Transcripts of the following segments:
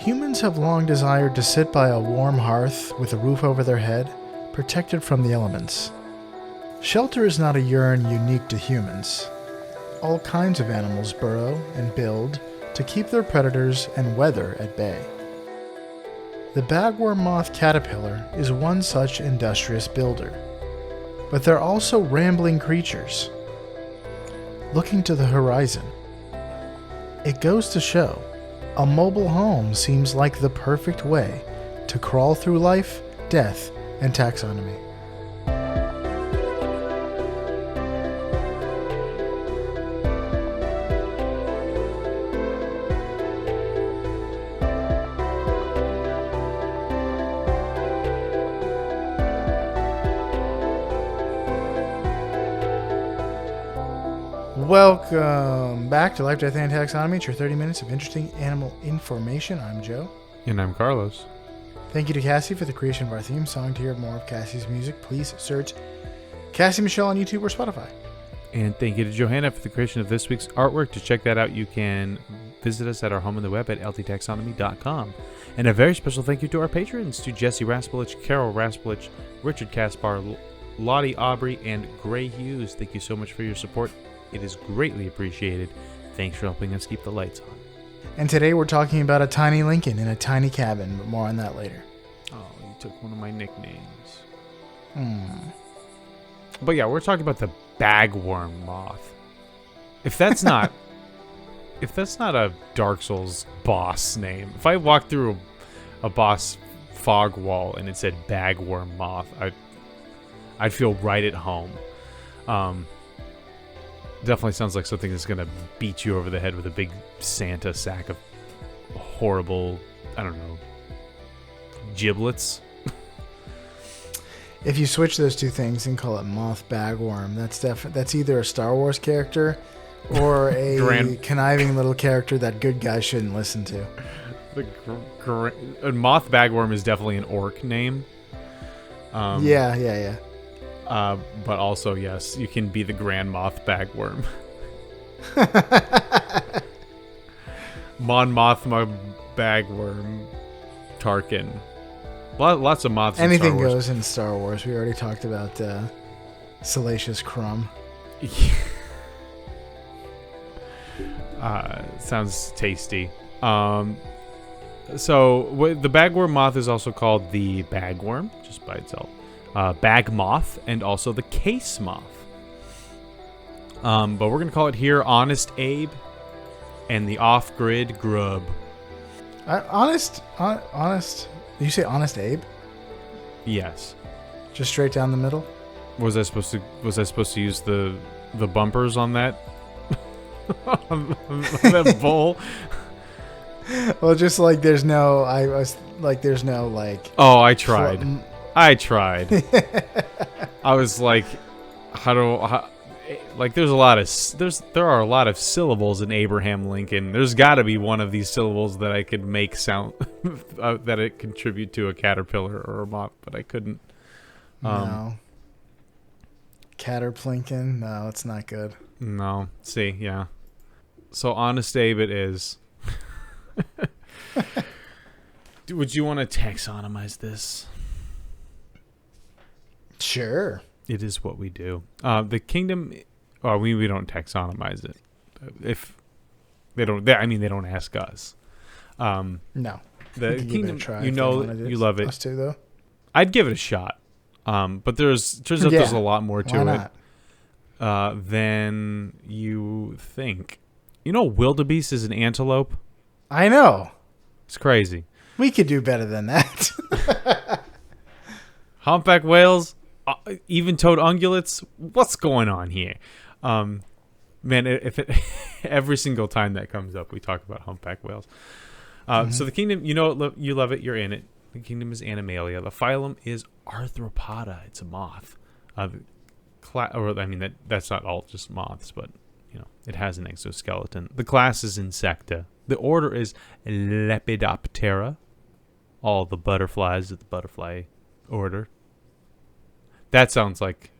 Humans have long desired to sit by a warm hearth with a roof over their head, protected from the elements. Shelter is not a yearn unique to humans. All kinds of animals burrow and build to keep their predators and weather at bay. The bagworm moth caterpillar is one such industrious builder. But they're also rambling creatures, looking to the horizon. It goes to show, a mobile home seems like the perfect way to crawl through life, death, and taxonomy. Welcome back to Life, Death, and Taxonomy. It's your 30 minutes of interesting animal information. I'm Joe. And I'm Carlos. Thank you to Cassie for the creation of our theme song. To hear more of Cassie's music, please search Cassie Michelle on YouTube or Spotify. And thank you to Johanna for the creation of this week's artwork. To check that out, you can visit us at our home on the web at lttaxonomy.com. And a very special thank you to our patrons, to Jesse Raspolich, Carol Raspolich, Richard Kaspar, Lottie Aubrey, and Gray Hughes. Thank you so much for your support. It is greatly appreciated. Thanks for helping us keep the lights on. And today we're talking about a tiny Lincoln in a tiny cabin, but more on that later. Oh, you took one of my nicknames. But yeah, we're talking about the bagworm moth. If that's not a Dark Souls boss name, if I walked through a boss fog wall and it said bagworm moth, I'd feel right at home. Definitely sounds like something that's going to beat you over the head with a big Santa sack of horrible, I don't know, giblets. If you switch those two things and call it Moth Bagworm, that's either a Star Wars character or a conniving little character that good guys shouldn't listen to. Moth Bagworm is definitely an orc name. Yeah. But also, yes, you can be the Grand Moth Bagworm. Mon Mothma Bagworm Tarkin. Lots of moths. Anything in Star Wars. goes in Star Wars. We already talked about Salacious Crumb. Sounds tasty. So the bagworm moth is also called the bagworm, just by itself. Bag moth, and also the case moth. But we're going to call it here Honest Abe and the off-grid grub. Honest. Did you say Honest Abe? Yes. Just straight down the middle? Was I supposed to use the bumpers on that? on that bowl? Well, just like there's no Oh, I tried. I was like, there are a lot of syllables in Abraham Lincoln. There's got to be one of these syllables that I could make sound that it contribute to a caterpillar or a moth, but I couldn't. No. Caterplinkin? No, it's not good. No. See, yeah. So Honest Abe it is. Would you want to taxonomize this? Sure. It is what we do. The kingdom, we don't taxonomize it. If they don't, they don't ask us. No. The kingdom, you love it. Us too, though. I'd give it a shot. But turns out there's a lot more to it than you think. You know, wildebeest is an antelope. I know. It's crazy. We could do better than that. Humpback whales. Even-toed ungulates. What's going on here? Man, every single time that comes up, we talk about humpback whales. So the kingdom, you love it, you're in it. The kingdom is Animalia. The phylum is Arthropoda. It's a moth. That's not all just moths, but it has an exoskeleton. The class is Insecta. The order is Lepidoptera. All the butterflies of the butterfly order. That sounds like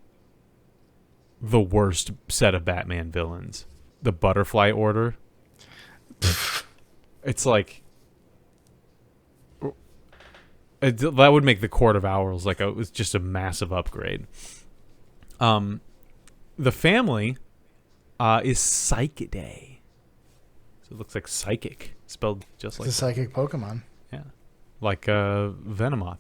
the worst set of Batman villains. The Butterfly Order. It's like That would make the Court of Owls it's just a massive upgrade. The family is Psychidae. So it looks like psychic, spelled just like It's a psychic Pokemon. Yeah. Like Venomoth.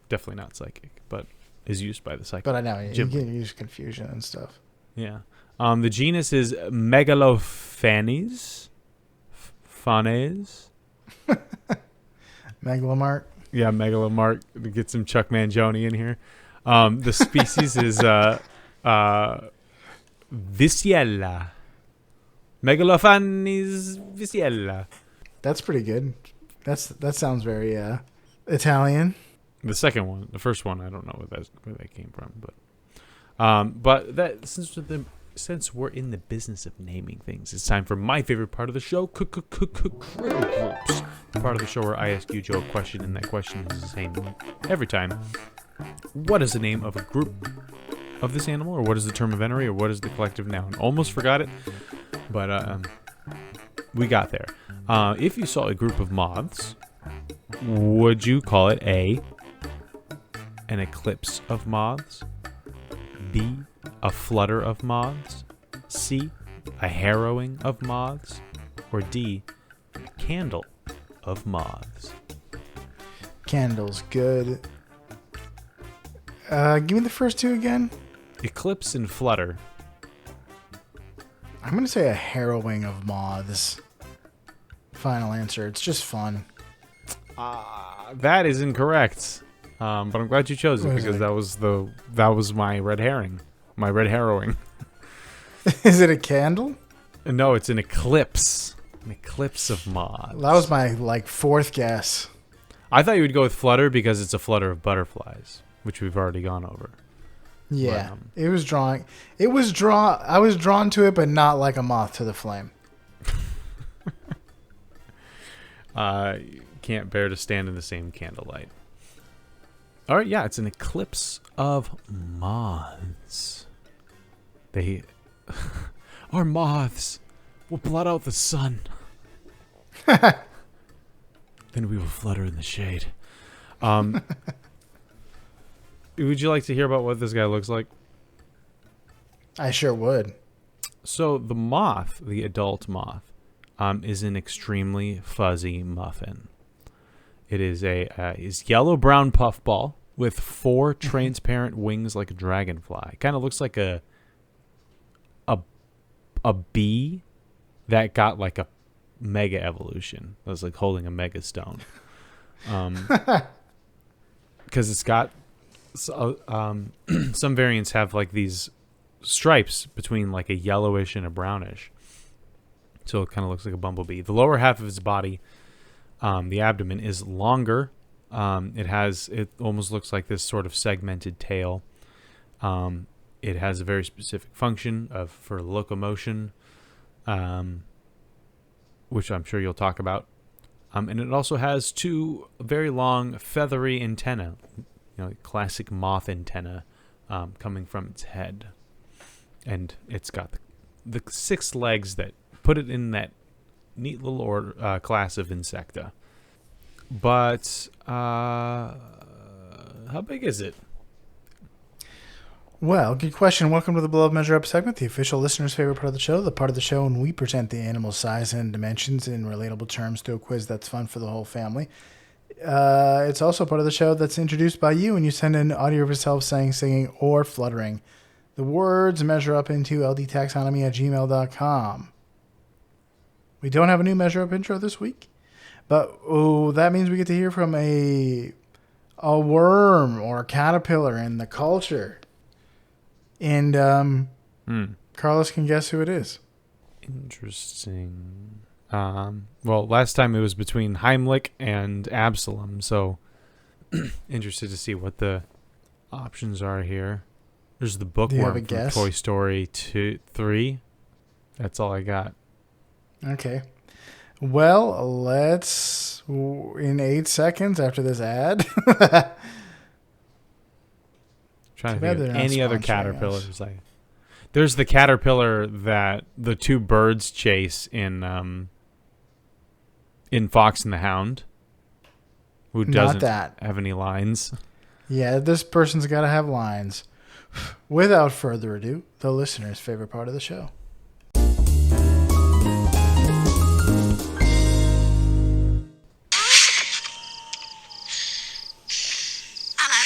Definitely not psychic, but is used by the psychic. But I know, you can use confusion and stuff. Yeah. The genus is Megalophanes. Fanes. Megalomart. Yeah, Megalomart. Get some Chuck Mangione in here. The species is Viciella. Megalophanes Viciella. That's pretty good. That sounds very Italian. The second one, the first one, I don't know where that came from, but that since we're in the business of naming things, it's time for my favorite part of the show, critter groups. The part of the show where I ask you, Joe, a question, and that question is the same every time. What is the name of a group of this animal, or what is the term of entry, or what is the collective noun? Almost forgot it, but we got there. If you saw a group of moths, would you call it A, an eclipse of moths, B, a flutter of moths, C, a harrowing of moths, or D, a candle of moths? Candle's good. Give me the first two again. Eclipse and flutter. I'm going to say a harrowing of moths. Final answer. It's just fun. That is incorrect. But I'm glad you chose it because that was my red herring. My red harrowing. Is it a candle? No, it's an eclipse. An eclipse of moths. That was my fourth guess. I thought you would go with flutter because it's a flutter of butterflies, which we've already gone over. Yeah, but, I was drawn to it, but not like a moth to the flame. Can't bear to stand in the same candlelight. All right, yeah, it's an eclipse of moths. They are moths. Will blot out the sun. Then we will flutter in the shade. Would you like to hear about what this guy looks like? I sure would. So the moth, the adult moth, is an extremely fuzzy muffin. It is is yellow-brown puffball with 4 transparent wings like a dragonfly. Kind of looks like a bee that got like a mega evolution. It was like holding a mega stone. Because it's got some variants have like these stripes between like a yellowish and a brownish. So it kind of looks like a bumblebee. The lower half of its body, the abdomen, is longer. It almost looks like this sort of segmented tail. It has a very specific function for locomotion, which I'm sure you'll talk about. And it also has 2 very long feathery antennae, classic moth antenna, coming from its head. And it's got the 6 legs that put it in that neat little class of insecta. But how big is it? Well, good question. Welcome to the Below Measure Up segment, the official listener's favorite part of the show, the part of the show when we present the animal's size and dimensions in relatable terms to a quiz that's fun for the whole family. It's also part of the show that's introduced by you when you send in audio of yourself saying, singing, or fluttering. The words measure up into ldtaxonomy@gmail.com. We don't have a new measure up intro this week, but that means we get to hear from a worm or a caterpillar in the culture. And Carlos can guess who it is. Interesting. Well, last time it was between Heimlich and Absalom, so interested to see what the options are here. There's the bookworm from guess? Toy Story 3. That's all I got. Okay. Well, let's, in 8 seconds after this ad. Trying to think of any other caterpillars. There's the caterpillar that the 2 birds chase in Fox and the Hound. who Not doesn't that. have any lines. Yeah, this person's got to have lines. Without further ado, the listener's favorite part of the show. Hello.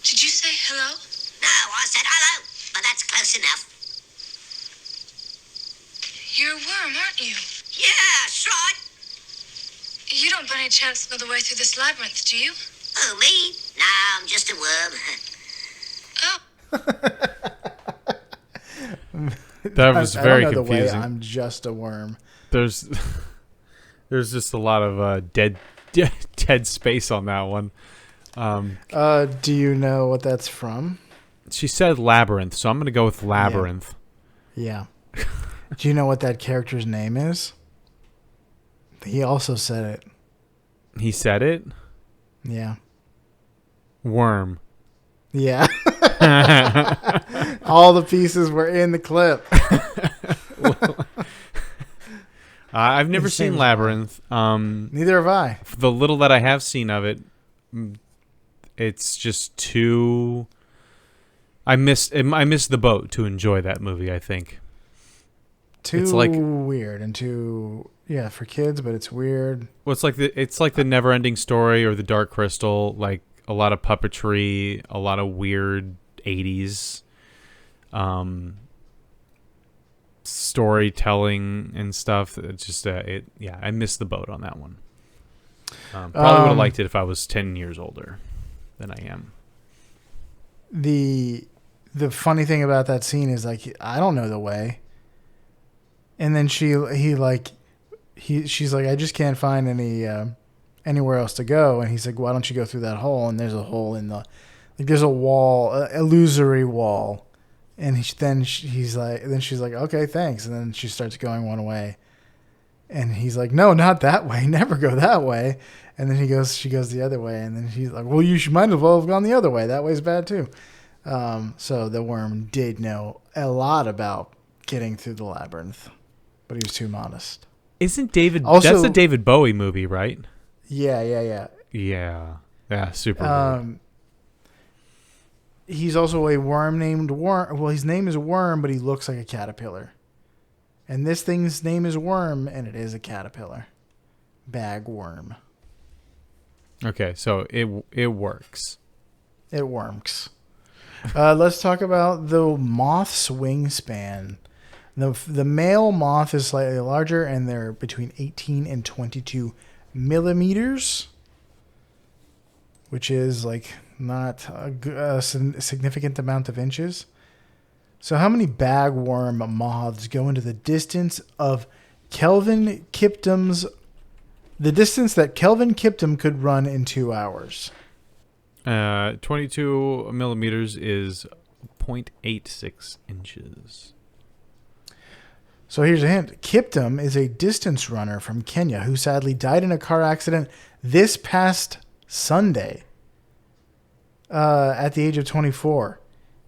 Did you say hello? No, I said hello, but that's close enough. You're a worm, aren't you? Yeah, that's right. You don't by any chance know the way through this labyrinth, do you? Oh, me? No, I'm just a worm. Oh, That was I very don't know confusing. The way I'm just a worm. There's just a lot of dead space on that one. Do you know what that's from? She said labyrinth, so I'm going to go with labyrinth. Yeah. Do you know what that character's name is? He also said it. He said it? Yeah. Worm. Yeah. All the pieces were in the clip. I've never His seen name's Labyrinth. Neither have I. The little that I have seen of it, it's just too. I missed the boat to enjoy that movie. I think Too it's like weird and too for kids, but it's weird. well, it's like the Never-Ending Story or the Dark Crystal. Like a lot of puppetry, a lot of weird '80s storytelling and stuff. It's just I missed the boat on that one. Probably would have liked it if I was 10 years older than I am. The funny thing about that scene is like I don't know the way, and then she's like I just can't find anywhere else to go, and he's like, why don't you go through that hole? And there's a hole in the there's a wall, illusory wall, and she's like okay, thanks, and then she starts going one way, and he's like, no, not that way, never go that way, and then she goes the other way, and then he's like, well, might as well have gone the other way. That way's bad too. So the worm did know a lot about getting through the labyrinth, but he was too modest. Isn't David? Also, that's a David Bowie movie, right? Yeah. Yeah, super. Weird. He's also a worm named Worm. Well, his name is Worm, but he looks like a caterpillar. And this thing's name is Worm, and it is a caterpillar. Bagworm. Okay, so it works. It works. Let's talk about the moth's wingspan. The male moth is slightly larger, and they're between 18 and 22 millimeters, which is like not a significant amount of inches. So how many bagworm moths go into the distance that Kelvin Kiptum could run in 2 hours? 22 millimeters is 0.86 inches. So here's a hint. Kiptum is a distance runner from Kenya who sadly died in a car accident this past Sunday at the age of 24.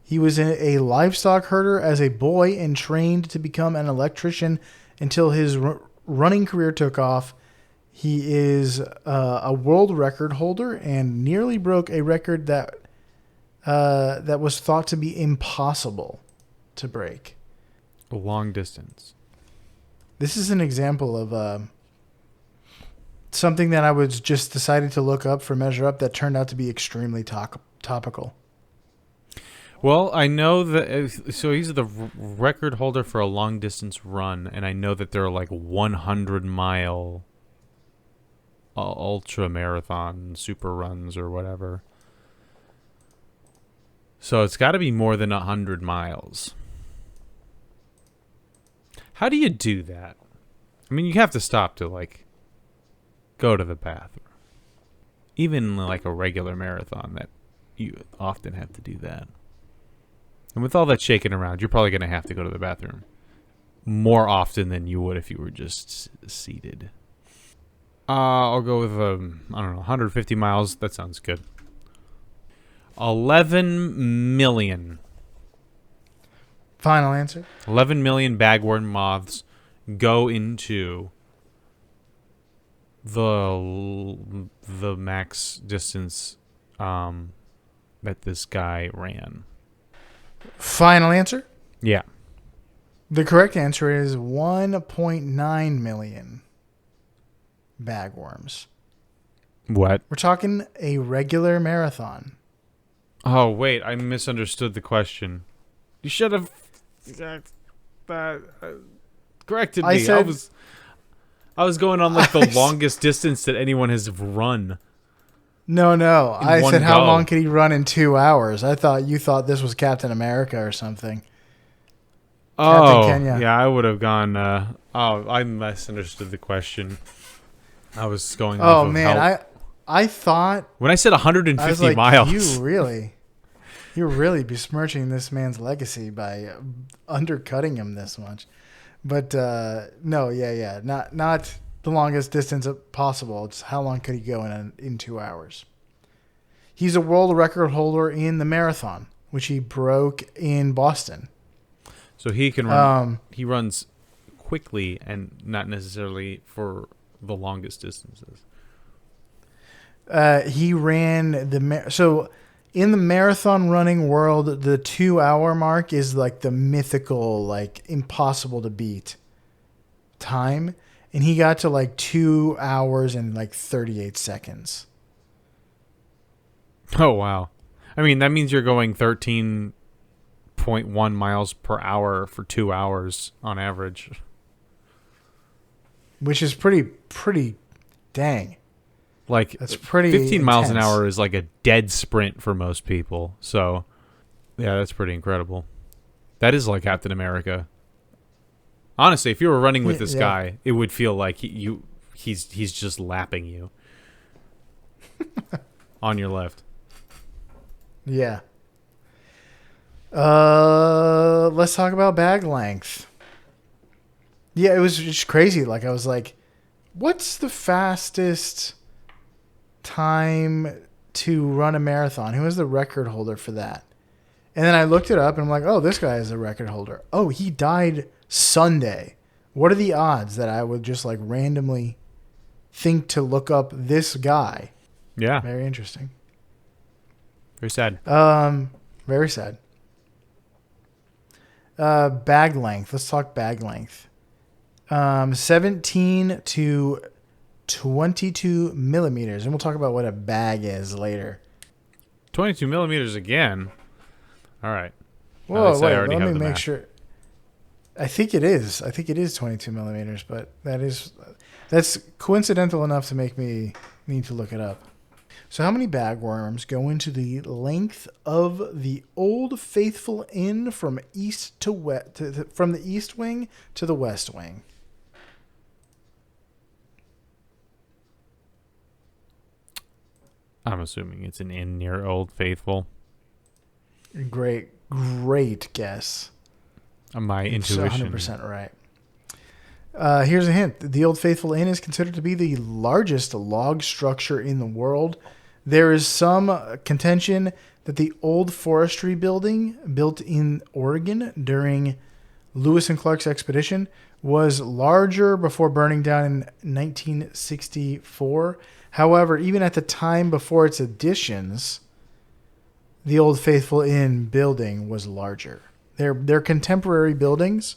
He was a livestock herder as a boy and trained to become an electrician until his running career took off. He is a world record holder and nearly broke a record that was thought to be impossible to break. A long distance. This is an example of something that I was just decided to look up for Measure Up that turned out to be extremely topical. Well, I know that. So he's the record holder for a long distance run, and I know that there are like 100-mile ultra marathon super runs or whatever. So it's got to be more than 100 miles. How do you do that? I mean, you have to stop to like go to the bathroom. Even like a regular marathon, that you often have to do that. And with all that shaking around, you're probably going to have to go to the bathroom more often than you would if you were just seated. I'll go with, 150 miles. That sounds good. 11 million. Final answer? 11 million bagworm moths go into the max distance that this guy ran. Final answer? Yeah. The correct answer is 1.9 million bagworms. What? We're talking a regular marathon. Oh, wait. I misunderstood the question. You should have corrected me. I was going on like the longest distance that anyone has run. No. I one said how go. long could he run in 2 hours? You thought this was Captain America or something. Captain Kenya. Yeah, I would have gone. I misunderstood the question. I was going. Oh off of man, I thought when I said I was 150 like, miles. you're really besmirching this man's legacy by undercutting him this much. But no, not the longest distance possible. It's how long could he go in 2 hours? He's a world record holder in the marathon, which he broke in Boston. So he can run. He runs quickly and not necessarily for the longest distances. He ran so in the marathon running world, the 2 hour mark is like the mythical, like impossible to beat time. And he got to like 2 hours and like 38 seconds. Oh, wow. I mean, that means you're going 13.1 miles per hour for 2 hours on average. Which is pretty dang. Like, that's pretty 15 miles an intense. hour is like a dead sprint for most people. So, yeah, that's pretty incredible. That is like Captain America. Honestly, if you were running with this guy, it would feel like he's just lapping you on your left. Yeah. Let's talk about bag length. Yeah, it was just crazy. Like I was like, what's the fastest time to run a marathon? Who is the record holder for that? And then I looked it up and I'm like, oh, this guy is a record holder. Oh, he died Sunday. What are the odds that I would just like randomly think to look up this guy? Yeah. Very interesting. Very sad. Very sad. Bag length. Let's talk bag length. 17 to 22 millimeters. And we'll talk about what a bag is later. 22 millimeters again. All right. Whoa, wait. let Let me make sure. I think it is. I think it is 22 millimeters, but that's coincidental enough to make me need to look it up. So how many bagworms go into the length of the Old Faithful Inn from east to west, from the east wing to the west wing? I'm assuming it's an inn near Old Faithful. Great guess. My It's intuition. 100% right. Here's a hint. The Old Faithful Inn is considered to be the largest log structure in the world. There is some contention that the old forestry building built in Oregon during Lewis and Clark's expedition was larger before burning down in 1964. However, even at the time before its additions, the Old Faithful Inn building was larger. They're contemporary buildings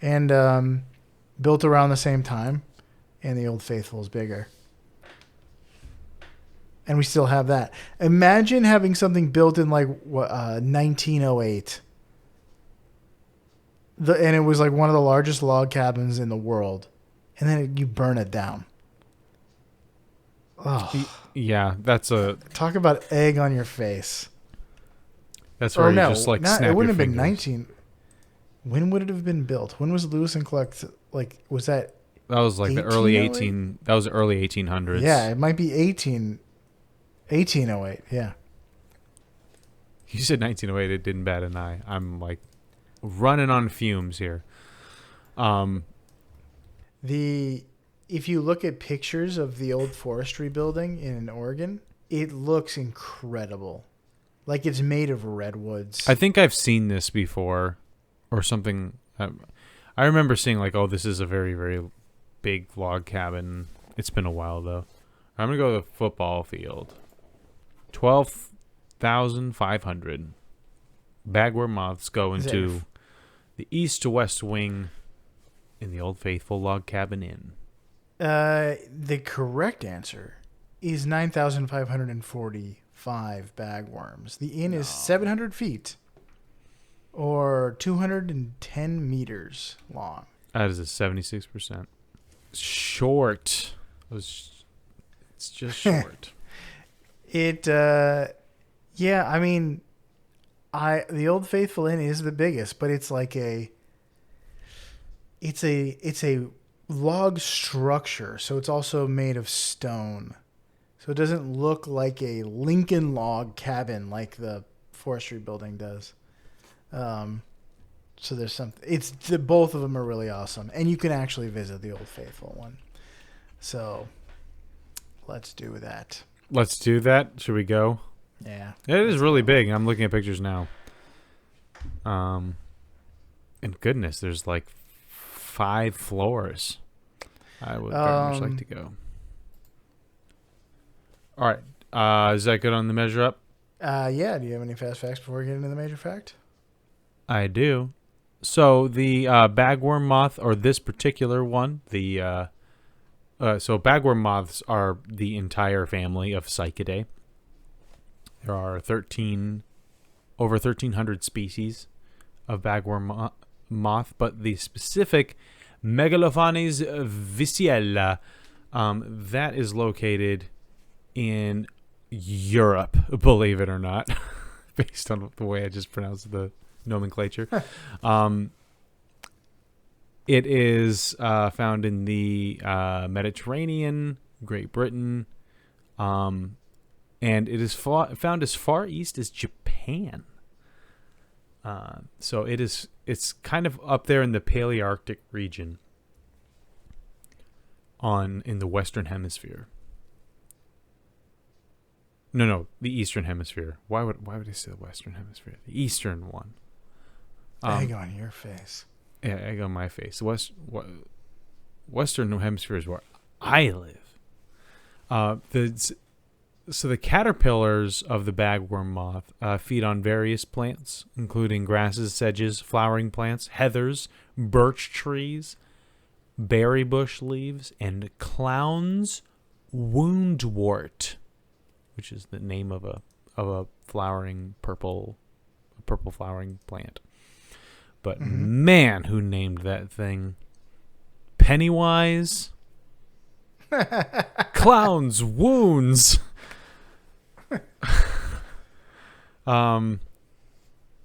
and built around the same time, and the Old Faithful is bigger. And we still have that. Imagine having something built in like 1908. And it was like one of the largest log cabins in the world. And then you burn it down. Oh, Yeah, that's talk about egg on your face. where you just like snap it wouldn't your have been fingers. 19. When would it have been built? When was Lewis and Clark was that? That was like the early 1808? That was the early 1800s. Yeah, it might be 1808. Yeah. You said 1908. It didn't bat an eye. I'm like running on fumes here. If you look at pictures of the old forestry building in Oregon, it looks incredible. Like it's made of redwoods. I think I've seen this before, or something. I remember seeing like, oh, this is a very, very big log cabin It's been a while though. I'm gonna go to the football field. 12,500 bagworm moths go into the east to west wing in the Old Faithful Log Cabin Inn. The correct answer is 9,545 bagworms. The inn is 700 feet or 210 meters long. That is a 76%. Short. It's just short. Yeah, I mean, the Old Faithful Inn is the biggest, but it's like it's a log structure, so it's also made of stone. So it doesn't look like a Lincoln log cabin like the forestry building does. So there's something. Both of them are really awesome, and you can actually visit the Old Faithful one. So let's do that. Let's do that. Should we go? Yeah. It is really big. I'm looking at pictures now. And goodness, there's like 5 floors. I would very much like to go. All right. Is that good on the measure up? Yeah. Do you have any fast facts before we get into the major fact? I do. So the bagworm moth, or this particular one, so bagworm moths are the entire family of Psychidae. There are over 1,300 species of bagworm moth, but the specific Megalophanes viciella, that is located in Europe, believe it or not, based on the way I just pronounced the nomenclature. It is found in the Mediterranean, Great Britain, and it is found as far east as Japan. So it's kind of up there in the Palearctic region in the Western Hemisphere. No, the Eastern Hemisphere. Why would I say the Western Hemisphere? The Eastern one. Egg on your face. Yeah, egg on my face. Western Hemisphere is where I live. So the caterpillars of the bagworm moth feed on various plants, including grasses, sedges, flowering plants, heathers, birch trees, berry bush leaves, and clown's woundwort, which is the name of a flowering purple flowering plant. But man, who named that thing? Pennywise? Clown's wounds. I don't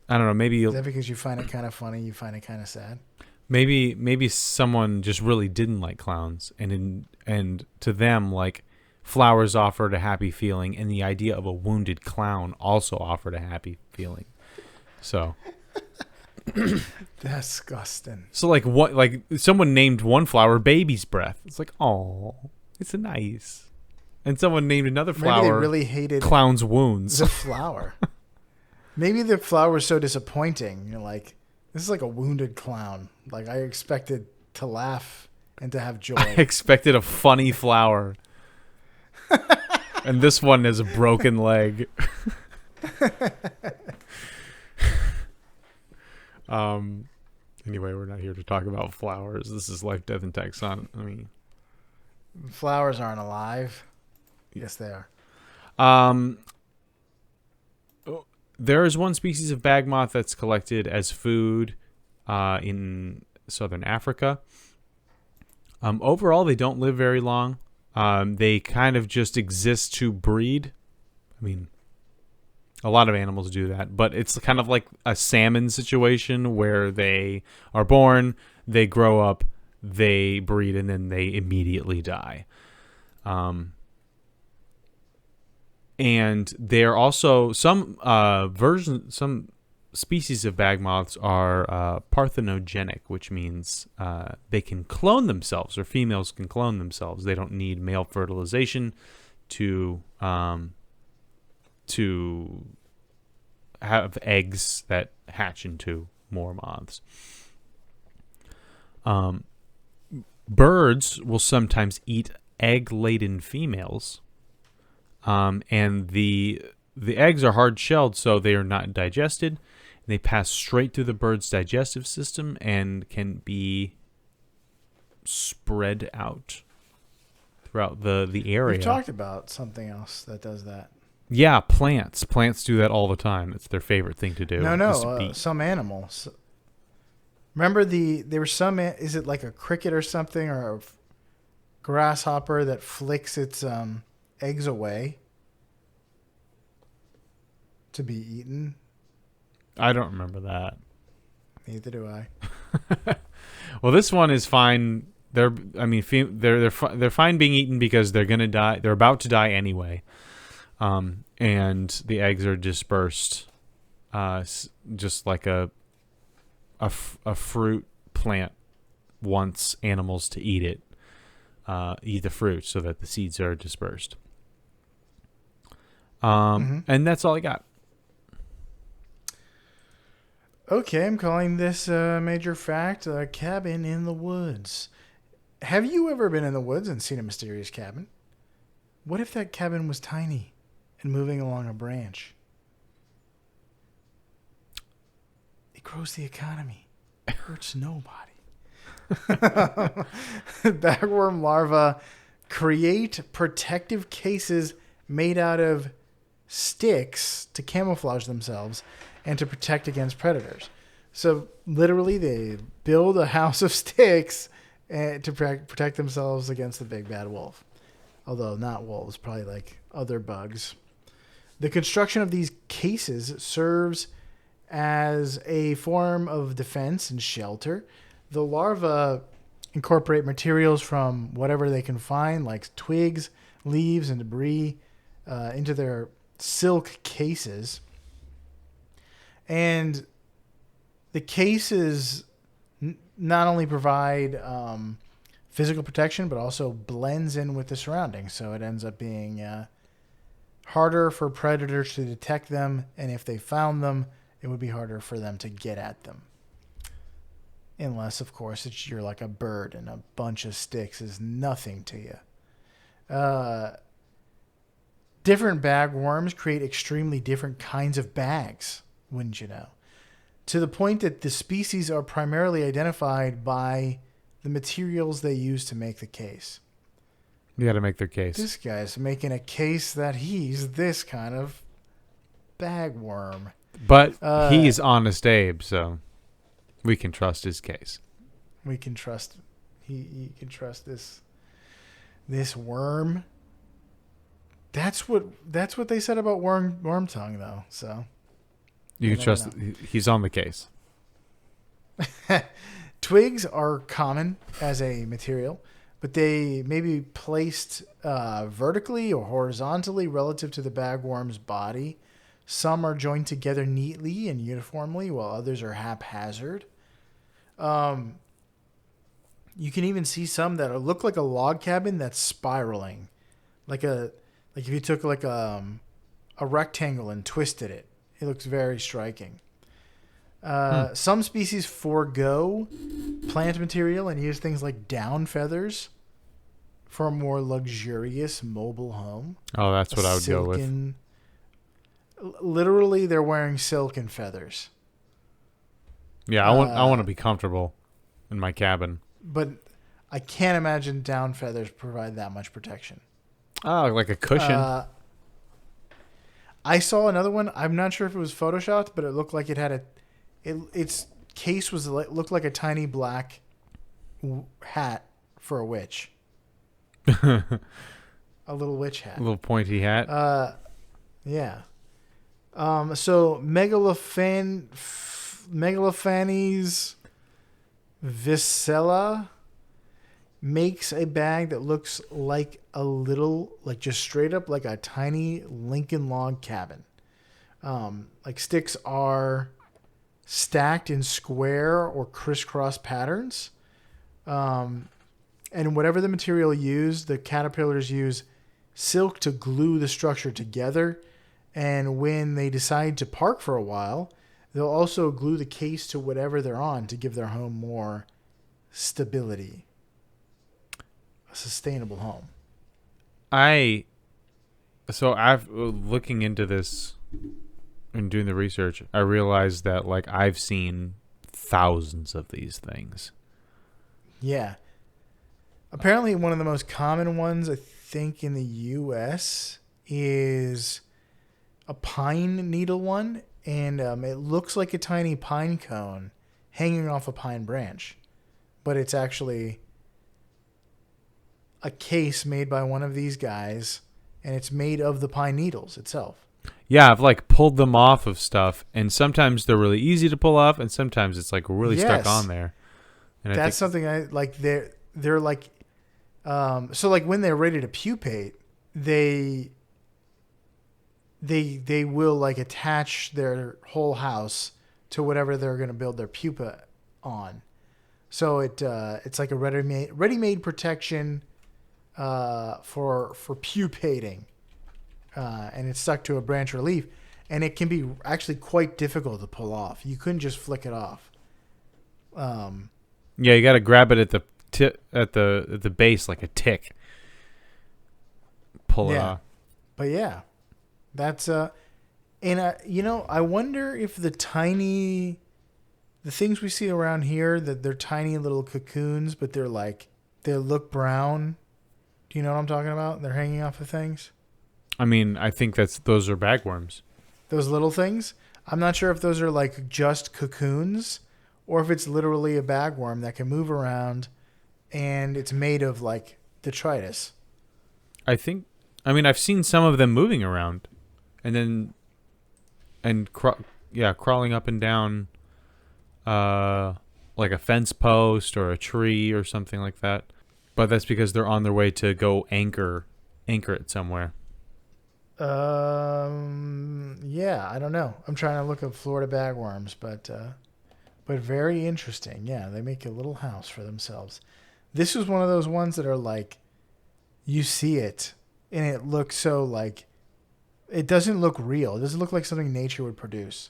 know. Maybe Is that because you find it kind of funny? You find it kind of sad? Maybe someone just really didn't like clowns, and to them, like, flowers offered a happy feeling, and the idea of a wounded clown also offered a happy feeling. So. Disgusting. So like someone named one flower baby's breath. It's like, oh, it's nice. And someone named another flower. Maybe they really hated clown's wounds. The flower. Maybe the flower was so disappointing. You're like, this is like a wounded clown. Like, I expected to laugh and to have joy. I expected a funny flower. And this one is a broken leg. Anyway, we're not here to talk about flowers. This is Life, Death, and Taxonomy. Flowers aren't alive. Yes, they are. There is one species of bag moth that's collected as food in southern Africa. Overall, they don't live very long. They kind of just exist to breed. I mean, a lot of animals do that, but it's kind of like a salmon situation where they are born, they grow up, they breed, and then they immediately die. And they're also some species of bag moths are parthenogenic, which means they can clone themselves, or females can clone themselves. They don't need male fertilization to have eggs that hatch into more moths. Birds will sometimes eat egg-laden females, and the eggs are hard-shelled, so they are not digested. They pass straight through the bird's digestive system and can be spread out throughout the area. We've talked about something else that does that. Yeah, plants. Plants do that all the time. It's their favorite thing to do. Some animals. Remember there was some, is it like a cricket or something, or a grasshopper that flicks its eggs away to be eaten? I don't remember that. Neither do I. Well, this one is fine. They're fine being eaten because they're gonna die. They're about to die anyway, and the eggs are dispersed, just like a fruit plant wants animals to eat it, eat the fruit so that the seeds are dispersed. And that's all I got. Okay, I'm calling this major fact a cabin in the woods. Have you ever been in the woods and seen a mysterious cabin? What if that cabin was tiny and moving along a branch? It grows the economy. It hurts nobody. Bagworm larvae create protective cases made out of sticks to camouflage themselves and to protect against predators. So literally they build a house of sticks to protect themselves against the big bad wolf. Although not wolves, probably like other bugs. The construction of these cases serves as a form of defense and shelter. The larvae incorporate materials from whatever they can find, like twigs, leaves, and debris, into their silk cases. And the cases not only provide physical protection, but also blends in with the surroundings. So it ends up being harder for predators to detect them. And if they found them, it would be harder for them to get at them. Unless, of course, you're like a bird and a bunch of sticks is nothing to you. Different bagworms create extremely different kinds of bags, wouldn't you know? To the point that the species are primarily identified by the materials they use to make the case. You got to make their case. This guy's making a case that he's this kind of bagworm. But he's Honest Abe, so we can trust his case. We can trust. He can trust this worm. That's what they said about worm tongue, though. So you can trust. He's on the case. Twigs are common as a material, but they may be placed vertically or horizontally relative to the bagworm's body. Some are joined together neatly and uniformly, while others are haphazard. You can even see some that look like a log cabin that's spiraling, like if you took like a rectangle and twisted it. It looks very striking. Some species forego plant material and use things like down feathers for a more luxurious mobile home. Oh, that's what I would go with. Literally, they're wearing silk and feathers. Yeah, I want to be comfortable in my cabin. But I can't imagine down feathers provide that much protection. Oh, like a cushion. I saw another one. I'm not sure if it was photoshopped, but it looked like it had its case looked like a tiny black hat for a witch. A little witch hat. A little pointy hat. Yeah. So Megalophanes viscella makes a bag that looks like just straight up like a tiny Lincoln log cabin. Like sticks are stacked in square or crisscross patterns. And whatever the material used, the caterpillars use silk to glue the structure together. And when they decide to park for a while, they'll also glue the case to whatever they're on to give their home more stability. A sustainable home. I've looking into this and doing the research, I realized that like I've seen thousands of these things. Yeah. Apparently, one of the most common ones, I think, in the U.S. is a pine needle one, and it looks like a tiny pine cone hanging off a pine branch, but it's actually a case made by one of these guys, and it's made of the pine needles itself. Yeah, I've like pulled them off of stuff, and sometimes they're really easy to pull off, and sometimes it's like really stuck on there. And that's something I like. They're like, so like when they're ready to pupate, they will like attach their whole house to whatever they're going to build their pupa on. So it's like a ready-made protection for pupating, and it's stuck to a branch or leaf, and it can be actually quite difficult to pull off. You couldn't just flick it off. Yeah, you got to grab it at the at the base like a tick. Pull it off. But yeah, that's and I wonder if the things we see around here, that they're tiny little cocoons, but they look brown. Do you know what I'm talking about? They're hanging off of things. I mean, I think those are bagworms. Those little things. I'm not sure if those are like just cocoons, or if it's literally a bagworm that can move around, and it's made of like detritus. I've seen some of them moving around, and crawling up and down, like a fence post or a tree or something like that. But that's because they're on their way to go anchor it somewhere. Yeah, I don't know. I'm trying to look up Florida bagworms, but very interesting. Yeah, they make a little house for themselves. This is one of those ones that are like, you see it, and it looks so like, it doesn't look real. It doesn't look like something nature would produce.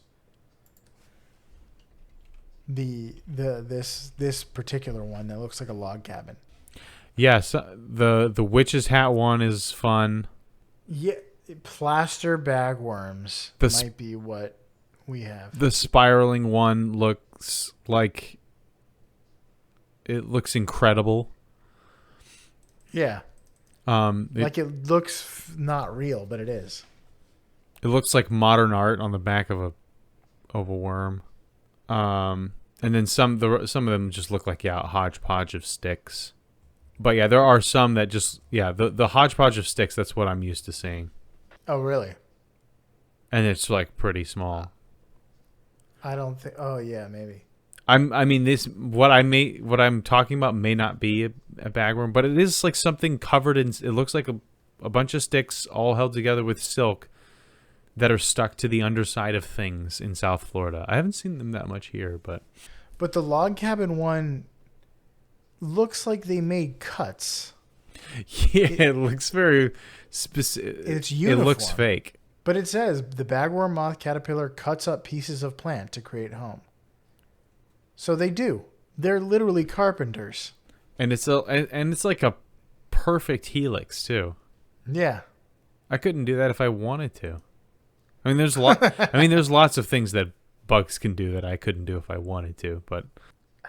This particular one that looks like a log cabin. Yeah, so the witch's hat one is fun. Yeah, plaster bagworms might be what we have. The spiraling one looks like it looks incredible. Yeah. It looks not real, but it is. It looks like modern art on the back of a worm. And then some of them just look like a hodgepodge of sticks. But yeah, there are some that just the hodgepodge of sticks, that's what I'm used to seeing. Oh, really? And it's like pretty small. I don't think. Oh, yeah, maybe. What I'm talking about may not be a bagworm, but it is like something covered in. It looks like a bunch of sticks all held together with silk that are stuck to the underside of things in South Florida. I haven't seen them that much here, but the log cabin one looks like they made cuts. Yeah, it looks very specific. It's uniform. It looks fake. But it says the bagworm moth caterpillar cuts up pieces of plant to create home. So they do. They're literally carpenters. And it's like a perfect helix too. Yeah. I couldn't do that if I wanted to. I mean, there's lots of things that bugs can do that I couldn't do if I wanted to, but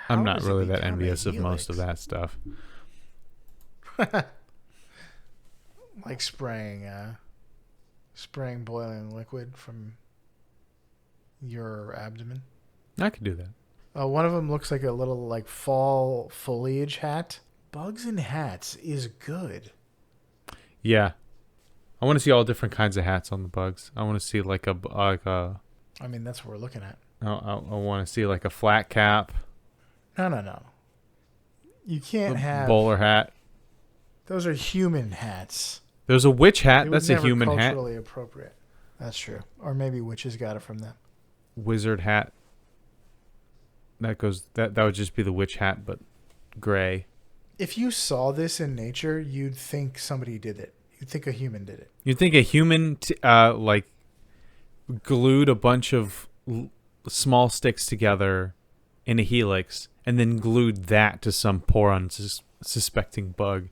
I'm not really that envious of most of that stuff. Like spraying boiling liquid from your abdomen. I could do that. One of them looks like a little like fall foliage hat. Bugs and hats is good. Yeah. I want to see all different kinds of hats on the bugs. I want to see like a I mean, that's what we're looking at. I want to see like a flat cap. No. You can't have bowler hat. Those are human hats. There's a witch hat. That's a human hat. Culturally appropriate. That's true. Or maybe witches got it from them. Wizard hat. That would just be the witch hat, but gray. If you saw this in nature, you'd think somebody did it. You'd think a human did it. You'd think a human like glued a bunch of small sticks together in a helix and then glued that to some poor unsuspecting bug.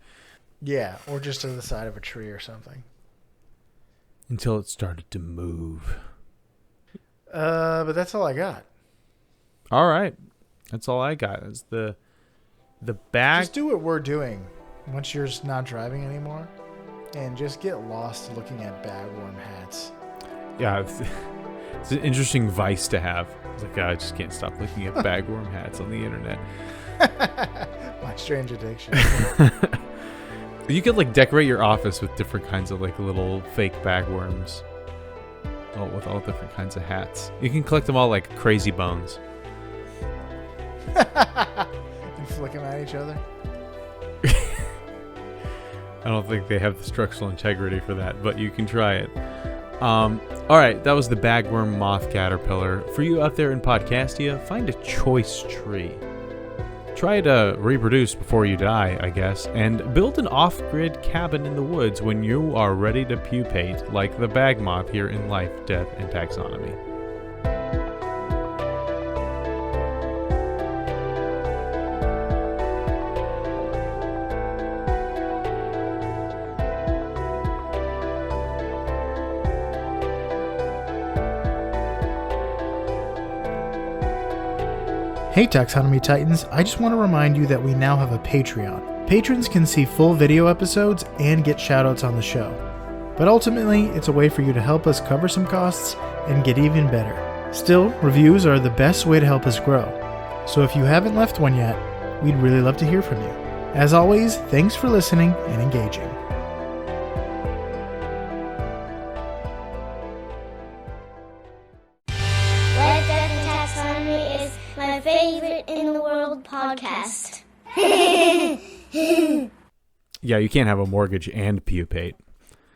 Yeah, or just to the side of a tree or something. Until it started to move. But that's all I got. All right. That's all I got. Is the bag. Just do what we're doing once you're not driving anymore, and just get lost looking at bagworm hats. Yeah, it's an interesting vice to have. It's like, I just can't stop looking at bagworm hats on the internet. My strange addiction. You could like decorate your office with different kinds of like little fake bagworms. With all different kinds of hats. You can collect them all like Crazy Bones. And flick them at each other. I don't think they have the structural integrity for that, but you can try it. All right, that was the bagworm moth caterpillar. For you out there in Podcastia, find a choice tree. Try to reproduce before you die, I guess, and build an off-grid cabin in the woods when you are ready to pupate, like the bag moth here in Life, Death, and Taxonomy. Hey Taxonomy Titans, I just want to remind you that we now have a Patreon. Patrons can see full video episodes and get shoutouts on the show. But ultimately, it's a way for you to help us cover some costs and get even better. Still, reviews are the best way to help us grow. So if you haven't left one yet, we'd really love to hear from you. As always, thanks for listening and engaging. Life, Death, and Taxonomy is my favorite in the world podcast. Yeah, you can't have a mortgage and pupate.